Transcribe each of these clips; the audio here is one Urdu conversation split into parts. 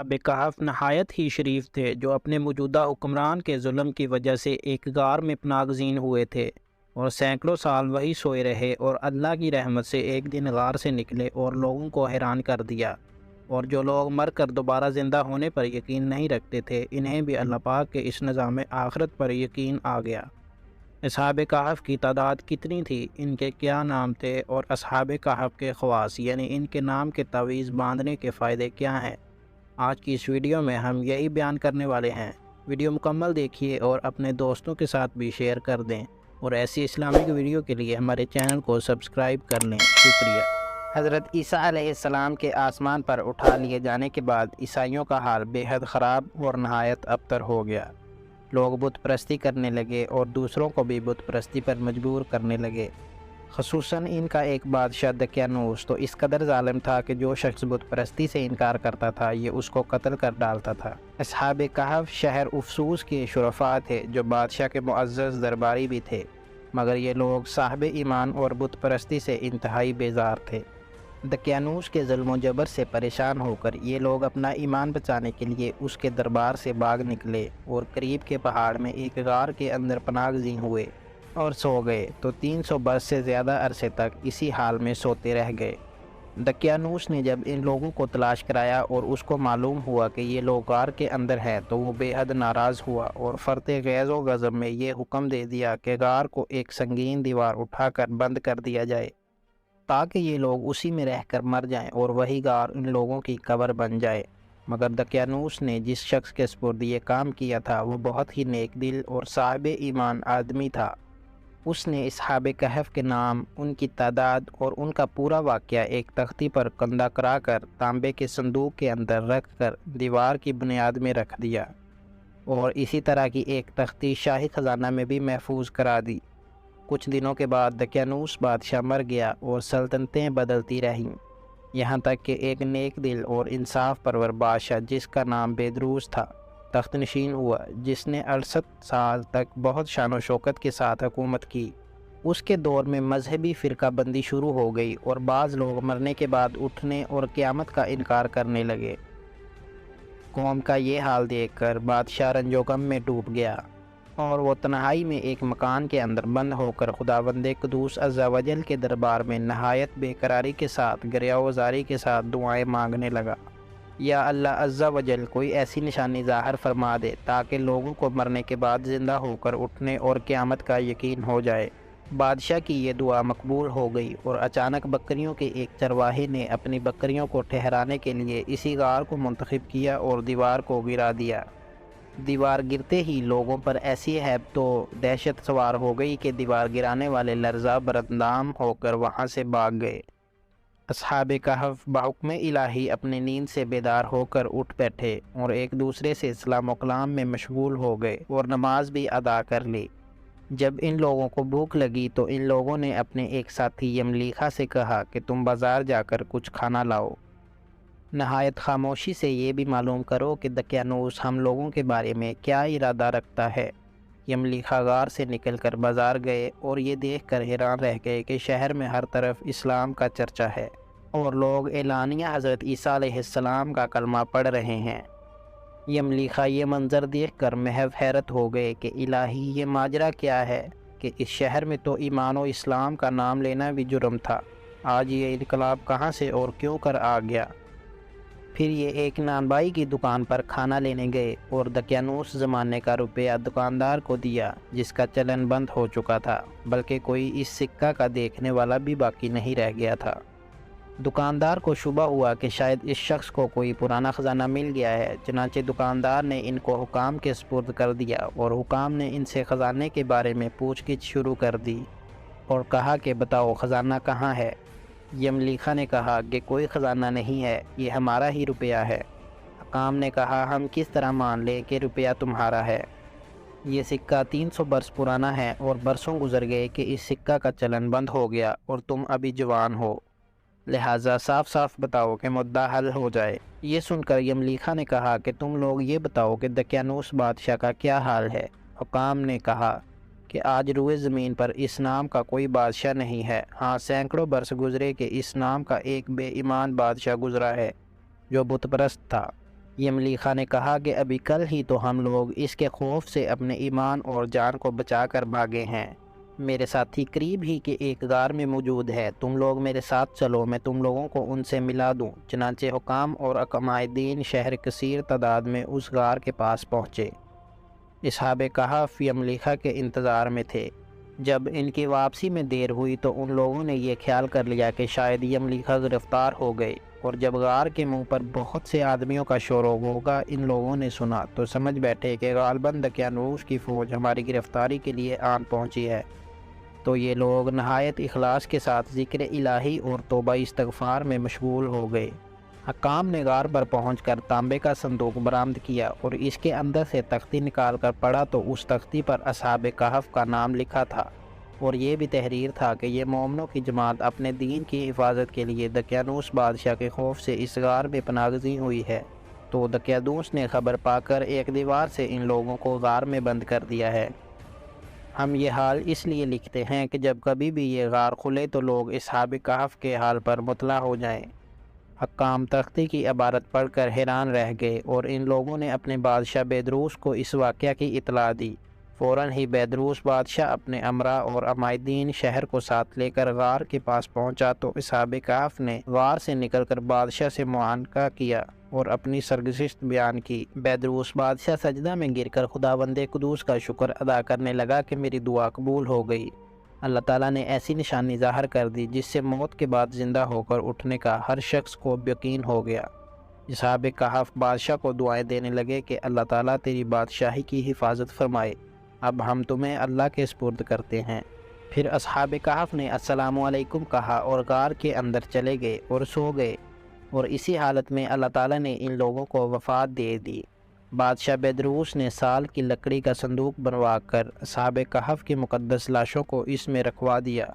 اب کہف نہایت ہی شریف تھے جو اپنے موجودہ حکمران کے ظلم کی وجہ سے ایک غار میں پناہ گزین ہوئے تھے اور سینکڑوں سال وہی سوئے رہے، اور اللہ کی رحمت سے ایک دن غار سے نکلے اور لوگوں کو حیران کر دیا، اور جو لوگ مر کر دوبارہ زندہ ہونے پر یقین نہیں رکھتے تھے انہیں بھی اللہ پاک کے اس نظام آخرت پر یقین آ گیا۔ اصحاب کہف کی تعداد کتنی تھی، ان کے کیا نام تھے، اور اصحاب کہف کے خواص یعنی ان کے نام کے تعویذ باندھنے کے فائدے کیا ہیں، آج کی اس ویڈیو میں ہم یہی بیان کرنے والے ہیں۔ ویڈیو مکمل دیکھیے اور اپنے دوستوں کے ساتھ بھی شیئر کر دیں، اور ایسی اسلامک ویڈیو کے لیے ہمارے چینل کو سبسکرائب کر لیں۔ شکریہ۔ حضرت عیسیٰ علیہ السلام کے آسمان پر اٹھا لیے جانے کے بعد عیسائیوں کا حال بے حد خراب اور نہایت ابتر ہو گیا۔ لوگ بت پرستی کرنے لگے اور دوسروں کو بھی بت پرستی پر مجبور کرنے لگے۔ خصوصاً ان کا ایک بادشاہ دقیانوس تو اس قدر ظالم تھا کہ جو شخص بت پرستی سے انکار کرتا تھا یہ اس کو قتل کر ڈالتا تھا۔ اصحاب کہف شہر افسوس کے شرفاء تھے جو بادشاہ کے معزز درباری بھی تھے، مگر یہ لوگ صاحب ایمان اور بت پرستی سے انتہائی بیزار تھے۔ دقیانوس کے ظلم و جبر سے پریشان ہو کر یہ لوگ اپنا ایمان بچانے کے لیے اس کے دربار سے بھاگ نکلے اور قریب کے پہاڑ میں ایک غار کے اندر پناہ گزین ہوئے اور سو گئے، تو 300 برس سے زیادہ عرصے تک اسی حال میں سوتے رہ گئے۔ دقیانوس نے جب ان لوگوں کو تلاش کرایا اور اس کو معلوم ہوا کہ یہ لوگ غار کے اندر ہیں تو وہ بے حد ناراض ہوا اور فرط غیظ و غضب میں یہ حکم دے دیا کہ غار کو ایک سنگین دیوار اٹھا کر بند کر دیا جائے تاکہ یہ لوگ اسی میں رہ کر مر جائیں اور وہی غار ان لوگوں کی قبر بن جائے۔ مگر دقیانوس نے جس شخص کے سپرد یہ کام کیا تھا وہ بہت ہی نیک دل اور صاحب ایمان آدمی تھا۔ اس نے اصحاب کہف کے نام، ان کی تعداد اور ان کا پورا واقعہ ایک تختی پر کندہ کرا کر تانبے کے صندوق کے اندر رکھ کر دیوار کی بنیاد میں رکھ دیا، اور اسی طرح کی ایک تختی شاہی خزانہ میں بھی محفوظ کرا دی۔ کچھ دنوں کے بعد دقیانوس بادشاہ مر گیا اور سلطنتیں بدلتی رہیں، یہاں تک کہ ایک نیک دل اور انصاف پرور بادشاہ جس کا نام بیدروس تھا تخت نشین ہوا، جس نے 68 سال تک بہت شان و شوکت کے ساتھ حکومت کی۔ اس کے دور میں مذہبی فرقہ بندی شروع ہو گئی اور بعض لوگ مرنے کے بعد اٹھنے اور قیامت کا انکار کرنے لگے۔ قوم کا یہ حال دیکھ کر بادشاہ رنج و غم میں ڈوب گیا، اور وہ تنہائی میں ایک مکان کے اندر بند ہو کر خداوند قدوس عز و جل کے دربار میں نہایت بے قراری کے ساتھ گریہ و زاری کے ساتھ دعائیں مانگنے لگا۔ یا اللہ عز و جل کوئی ایسی نشانی ظاہر فرما دے تاکہ لوگوں کو مرنے کے بعد زندہ ہو کر اٹھنے اور قیامت کا یقین ہو جائے۔ بادشاہ کی یہ دعا مقبول ہو گئی، اور اچانک بکریوں کے ایک چرواہے نے اپنی بکریوں کو ٹھہرانے کے لیے اسی غار کو منتخب کیا اور دیوار کو گرا دیا۔ دیوار گرتے ہی لوگوں پر ایسی ہیبت و دہشت سوار ہو گئی کہ دیوار گرانے والے لرزہ برندام ہو کر وہاں سے بھاگ گئے۔ اصحاب کہف بحکم الہی اپنی نیند سے بیدار ہو کر اٹھ بیٹھے اور ایک دوسرے سے سلام و کلام میں مشغول ہو گئے اور نماز بھی ادا کر لی۔ جب ان لوگوں کو بھوک لگی تو ان لوگوں نے اپنے ایک ساتھی یملیخا سے کہا کہ تم بازار جا کر کچھ کھانا لاؤ۔ نہایت خاموشی سے یہ بھی معلوم کرو کہ دقیانوس ہم لوگوں کے بارے میں کیا ارادہ رکھتا ہے۔ یملیخا غار سے نکل کر بازار گئے اور یہ دیکھ کر حیران رہ گئے کہ شہر میں ہر طرف اسلام کا چرچا ہے اور لوگ اعلانیہ حضرت عیسیٰ علیہ السلام کا کلمہ پڑھ رہے ہیں۔ یملیخا یہ منظر دیکھ کر محو حیرت ہو گئے کہ الہی یہ ماجرا کیا ہے کہ اس شہر میں تو ایمان و اسلام کا نام لینا بھی جرم تھا، آج یہ انقلاب کہاں سے اور کیوں کر آ گیا۔ پھر یہ ایک نانبائی کی دکان پر کھانا لینے گئے اور دقیانوس زمانے کا روپیہ دکاندار کو دیا جس کا چلن بند ہو چکا تھا، بلکہ کوئی اس سکہ کا دیکھنے والا بھی باقی نہیں رہ گیا تھا۔ دکاندار کو شبہ ہوا کہ شاید اس شخص کو کوئی پرانا خزانہ مل گیا ہے، چنانچہ دکاندار نے ان کو حکام کے سپرد کر دیا اور حکام نے ان سے خزانے کے بارے میں پوچھ گچھ شروع کر دی اور کہا کہ بتاؤ خزانہ کہاں ہے۔ یملیخا نے کہا کہ کوئی خزانہ نہیں ہے، یہ ہمارا ہی روپیہ ہے۔ حکام نے کہا ہم کس طرح مان لیں کہ روپیہ تمہارا ہے؟ یہ سکہ 300 برس پرانا ہے اور برسوں گزر گئے کہ اس سکہ کا چلن بند ہو گیا اور تم ابھی جوان ہو، لہٰذا صاف صاف بتاؤ کہ مدعا حل ہو جائے۔ یہ سن کر یملیخا نے کہا کہ تم لوگ یہ بتاؤ کہ دقیانوس بادشاہ کا کیا حال ہے۔ حکام نے کہا کہ آج روئے زمین پر اس نام کا کوئی بادشاہ نہیں ہے، ہاں سینکڑوں برس گزرے کہ اس نام کا ایک بے ایمان بادشاہ گزرا ہے جو بت پرست تھا۔ یملیخا نے کہا کہ ابھی کل ہی تو ہم لوگ اس کے خوف سے اپنے ایمان اور جان کو بچا کر بھاگے ہیں۔ میرے ساتھی قریب ہی کے ایک غار میں موجود ہے، تم لوگ میرے ساتھ چلو، میں تم لوگوں کو ان سے ملا دوں۔ چنانچہ حکام اور عقائدین شہر کثیر تعداد میں اس غار کے پاس پہنچے۔ اصحاب کہف یملیخا کے انتظار میں تھے۔ جب ان کی واپسی میں دیر ہوئی تو ان لوگوں نے یہ خیال کر لیا کہ شاید یملیخا گرفتار ہو گئے، اور جب غار کے منہ پر بہت سے آدمیوں کا شور و غوغا ان لوگوں نے سنا تو سمجھ بیٹھے کہ غالباً دقیانوس کی فوج ہماری گرفتاری کے لیے آن پہنچی ہے۔ تو یہ لوگ نہایت اخلاص کے ساتھ ذکر الہی اور توبہ استغفار میں مشغول ہو گئے۔ حکام نے غار پر پہنچ کر تانبے کا صندوق برآمد کیا اور اس کے اندر سے تختی نکال کر پڑھا تو اس تختی پر اصحاب کہف کا نام لکھا تھا، اور یہ بھی تحریر تھا کہ یہ مومنوں کی جماعت اپنے دین کی حفاظت کے لیے دقیانوس بادشاہ کے خوف سے اس غار میں پناہ گزین ہوئی ہے۔ تو دقیانوس نے خبر پا کر ایک دیوار سے ان لوگوں کو غار میں بند کر دیا ہے۔ ہم یہ حال اس لیے لکھتے ہیں کہ جب کبھی بھی یہ غار کھلے تو لوگ اصحاب کہف کے حال پر مطلع ہو جائیں۔ حکام تختی کی عبارت پڑھ کر حیران رہ گئے، اور ان لوگوں نے اپنے بادشاہ بیدروس کو اس واقعہ کی اطلاع دی۔ فوراً ہی بیدروس بادشاہ اپنے امراء اور عمائدین شہر کو ساتھ لے کر غار کے پاس پہنچا تو اصحاب کہف نے غار سے نکل کر بادشاہ سے معانقہ کیا اور اپنی سرگزشت بیان کی۔ بیدروس بادشاہ سجدہ میں گر کر خداوند قدوس کا شکر ادا کرنے لگا کہ میری دعا قبول ہو گئی۔ اللہ تعالیٰ نے ایسی نشانی ظاہر کر دی جس سے موت کے بعد زندہ ہو کر اٹھنے کا ہر شخص کو یقین ہو گیا۔ اصحاب کہف بادشاہ کو دعائیں دینے لگے کہ اللہ تعالیٰ تیری بادشاہی کی حفاظت فرمائے، اب ہم تمہیں اللہ کے سپرد کرتے ہیں۔ پھر اصحاب کہف نے السلام علیکم کہا اور غار کے اندر چلے گئے اور سو گئے، اور اسی حالت میں اللہ تعالیٰ نے ان لوگوں کو وفات دے دی۔ بادشاہ بیدروس نے سال کی لکڑی کا صندوق بنوا کر اصحاب کہف کی مقدس لاشوں کو اس میں رکھوا دیا،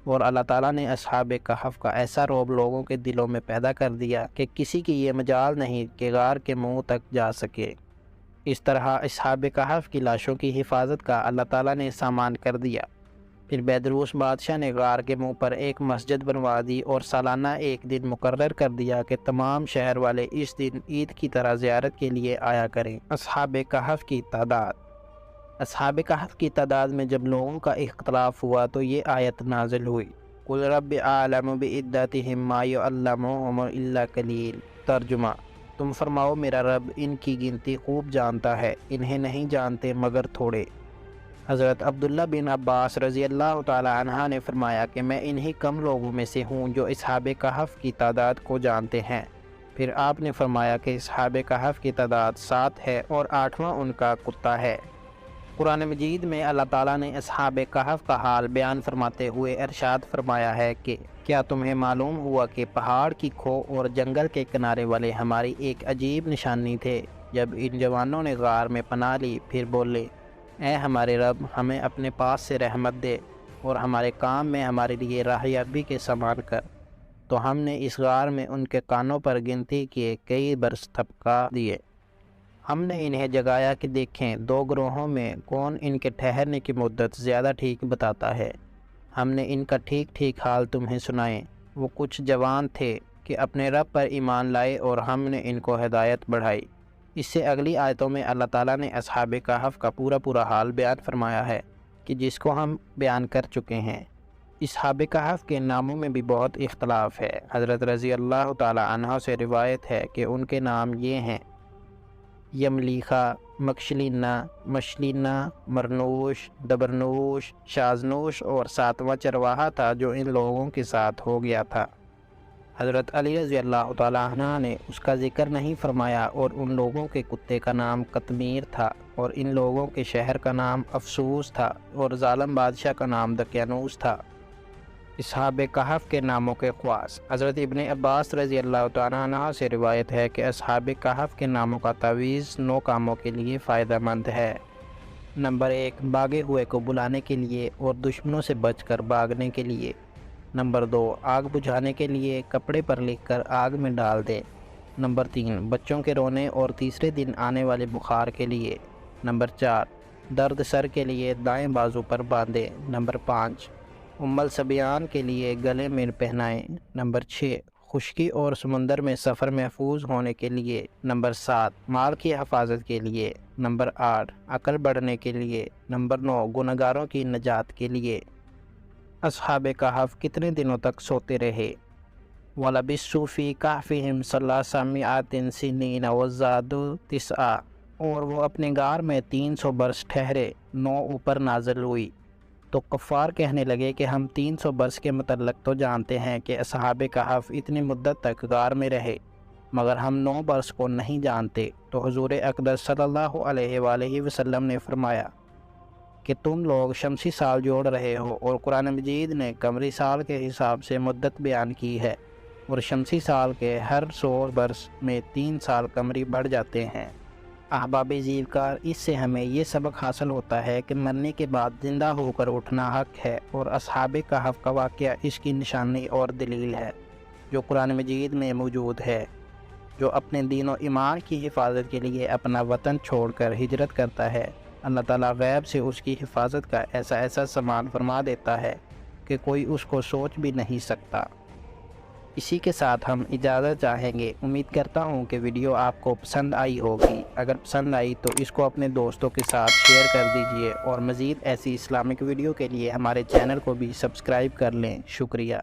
اور اللہ تعالیٰ نے اصحاب کہف کا ایسا رعب لوگوں کے دلوں میں پیدا کر دیا کہ کسی کی یہ مجال نہیں کہ غار کے منہ تک جا سکے۔ اس طرح اصحاب کہف کی لاشوں کی حفاظت کا اللہ تعالیٰ نے سامان کر دیا۔ پھر بیدروس بادشاہ نے غار کے منہ پر ایک مسجد بنوا دی اور سالانہ ایک دن مقرر کر دیا کہ تمام شہر والے اس دن عید کی طرح زیارت کے لیے آیا کریں۔ اصحاب کہف کی تعداد۔ اصحاب کہف کی تعداد میں جب لوگوں کا اختلاف ہوا تو یہ آیت نازل ہوئی، قُلْ رَبِّ أَعْلَمُ بِعِدَّتِهِم مَّا يَعْلَمُهُمْ إِلَّا قَلِيلٌ۔ ترجمہ: تم فرماؤ میرا رب ان کی گنتی خوب جانتا ہے، انہیں نہیں جانتے مگر تھوڑے۔ حضرت عبداللہ بن عباس رضی اللہ تعالی عنہ نے فرمایا کہ میں انہی کم لوگوں میں سے ہوں جو اصحاب کہف کی تعداد کو جانتے ہیں۔ پھر آپ نے فرمایا کہ اصحاب کہف کی تعداد 7 ہے اور 8واں ان کا کتا ہے۔ قرآن مجید میں اللہ تعالیٰ نے اصحاب کہف کا حال بیان فرماتے ہوئے ارشاد فرمایا ہے کہ کیا تمہیں معلوم ہوا کہ پہاڑ کی کھو اور جنگل کے کنارے والے ہماری ایک عجیب نشانی تھے؟ جب ان جوانوں نے غار میں پناہ لی پھر بولے، اے ہمارے رب ہمیں اپنے پاس سے رحمت دے اور ہمارے کام میں ہمارے لیے راہیابی کے سامان کر، تو ہم نے اس غار میں ان کے کانوں پر گنتی کیے کئی برس تھپکا دیے۔ ہم نے انہیں جگایا کہ دیکھیں 2 گروہوں میں کون ان کے ٹھہرنے کی مدت زیادہ ٹھیک بتاتا ہے۔ ہم نے ان کا ٹھیک ٹھیک حال تمہیں سنائے۔ وہ کچھ جوان تھے کہ اپنے رب پر ایمان لائے اور ہم نے ان کو ہدایت بڑھائی۔ اس سے اگلی آیتوں میں اللہ تعالیٰ نے اصحاب کہف کا پورا حال بیان فرمایا ہے کہ جس کو ہم بیان کر چکے ہیں۔ اصحاب کہف کے ناموں میں بھی بہت اختلاف ہے۔ حضرت رضی اللہ تعالی عنہ سے روایت ہے کہ ان کے نام یہ ہیں: یملیخا، مکشلینہ، مشلینہ، مرنوش، دبرنوش، شازنوش، اور 7واں چرواہا تھا جو ان لوگوں کے ساتھ ہو گیا تھا۔ حضرت علی رضی اللہ تعالی عنہ نے اس کا ذکر نہیں فرمایا، اور ان لوگوں کے کتے کا نام قطمیر تھا، اور ان لوگوں کے شہر کا نام افسوس تھا، اور ظالم بادشاہ کا نام دقیانوس تھا۔ اصحاب کہف کے ناموں کے خواص۔ حضرت ابن عباس رضی اللہ تعالی عنہ سے روایت ہے کہ اصحاب کہف کے ناموں کا تعویذ 9 کاموں کے لیے فائدہ مند ہے۔ نمبر 1، بھاگے ہوئے کو بلانے کے لیے اور دشمنوں سے بچ کر بھاگنے کے لیے۔ نمبر 2، آگ بجھانے کے لیے کپڑے پر لکھ کر آگ میں ڈال دیں۔ نمبر 3، بچوں کے رونے اور تیسرے دن آنے والے بخار کے لیے۔ نمبر 4، درد سر کے لیے دائیں بازو پر باندھیں۔ نمبر 5، ام الصبیان کے لیے گلے میں پہنائیں۔ نمبر 6، خشکی اور سمندر میں سفر محفوظ ہونے کے لیے۔ نمبر 7 مال کی حفاظت کے لیے۔ نمبر 8 عقل بڑھنے کے لیے۔ نمبر 9 گنہگاروں کی نجات کے لیے۔ اصحاب کہف کتنے دنوں تک سوتے رہے؟ وَلَبِثُّوا فِي كَهْفِهِمْ ثَلَاثَ مِائَةٍ سِنِينَ وَازْدَادُوا تِسْعًا، اور وہ اپنے غار میں 300 برس ٹھہرے، 9 اوپر نازل ہوئی۔ تو کفار کہنے لگے کہ ہم 300 برس کے متعلق تو جانتے ہیں کہ اصحاب کہف اتنی مدت تک غار میں رہے، مگر ہم 9 برس کو نہیں جانتے۔ تو حضور اقدس صلی اللہ علیہ وآلہ وسلم نے فرمایا کہ تم لوگ شمسی سال جوڑ رہے ہو، اور قرآن مجید نے قمری سال کے حساب سے مدت بیان کی ہے، اور شمسی سال کے ہر 100 برس میں 3 سال قمری بڑھ جاتے ہیں۔ احباب زیرکار، اس سے ہمیں یہ سبق حاصل ہوتا ہے کہ مرنے کے بعد زندہ ہو کر اٹھنا حق ہے، اور اصحاب کہف کا واقعہ اس کی نشانی اور دلیل ہے جو قرآن مجید میں موجود ہے۔ جو اپنے دین و ایمان کی حفاظت کے لیے اپنا وطن چھوڑ کر ہجرت کرتا ہے، اللہ تعالیٰ غیب سے اس کی حفاظت کا ایسا سامان فرما دیتا ہے کہ کوئی اس کو سوچ بھی نہیں سکتا۔ اسی کے ساتھ ہم اجازت چاہیں گے۔ امید کرتا ہوں کہ ویڈیو آپ کو پسند آئی ہوگی۔ اگر پسند آئی تو اس کو اپنے دوستوں کے ساتھ شیئر کر دیجئے، اور مزید ایسی اسلامک ویڈیو کے لیے ہمارے چینل کو بھی سبسکرائب کر لیں۔ شکریہ۔